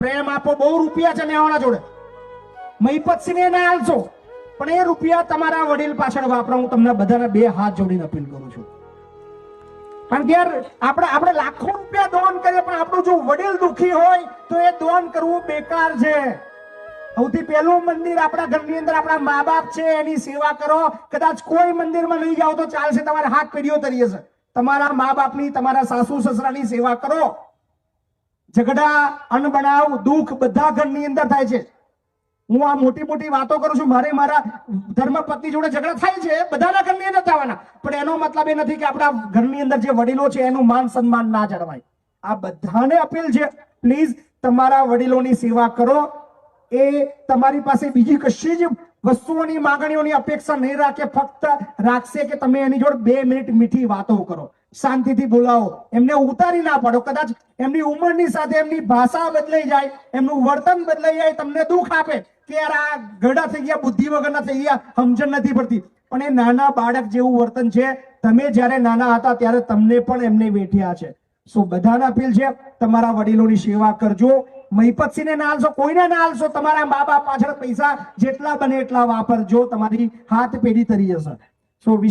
પ્રેમ આપો, બહુ રૂપિયા છે મેવાણા જોડે, મહીપતસિંહને ના આલશો, પણ એ રૂપિયા તમારા વડીલ પાછળ વાપરો. હું તમને બધાને બે હાથ જોડીને અપીલ કરું છું. કારણ કે યાર આપણે લાખો રૂપિયા દાન કરીએ, પણ આપણું જો વડીલ દુખી હોય તો એ દાન કરવું બેકાર છે. સૌથી પહેલું મંદિર આપણા ઘરની અંદર આપણા મા બાપ છે, એની સેવા કરો. કદાચ કોઈ મંદિરમાં નહીં જાઓ તો ચાલશે, તમારે હાથ પેઢીઓ તરી હશે. તમારા મા બાપની, તમારા સાસુ સસરાની સેવા કરો. ઝઘડા, અનબનાવ, દુઃખ બધા ઘરની અંદર થાય છે. હું આ મોટી મોટી વાતો કરું છું, મારે મારા ધર્મપત્ની જોડે ઝઘડા થાય છે, બધાના ઘરની અંદર થવાના, પણ એનો મતલબ એ નથી કે આપણા ઘરની અંદર જે વડીલો છે એનું માન સન્માન ના જળવાય. આ બધાને અપીલ છે, પ્લીઝ તમારા વડીલોની સેવા કરો. એ તમારી પાસે બીજી કશી જ વસ્તુઓની માંગણીઓની અપેક્ષા નહીં રાખે, ફક્ત રાખશે કે તમે એની જોડે 2 મિનિટ મીઠી વાતો કરો, શાંતિથી બોલાવો, એમને ઉતારી ના પાડો. કદાચ એમની ઉંમરની સાથે એમની ભાષા બદલાઈ જાય, એમનું વર્તન બદલાઈ જાય, તમને દુઃખ આપે કે યાર આ ગડા થઈ ગયા, બુદ્ધિ વગરના થઈ ગયા, સમજણ નથી પડતી, પણ એ નાના બાળક જેવું વર્તન છે. તમે જ્યારે નાના હતા ત્યારે તમને પણ એમને વેઠ્યા છે. સો બધાને અપીલ છે, તમારા વડીલોની સેવા કરજો. મહીપતસિંહને ના આલશો, કોઈને ના આલશો. તમારા મા બાપ પાછળ પૈસા જેટલા બને એટલા વાપરજો, તમારી હાથ પેઢી તરી જશે. સો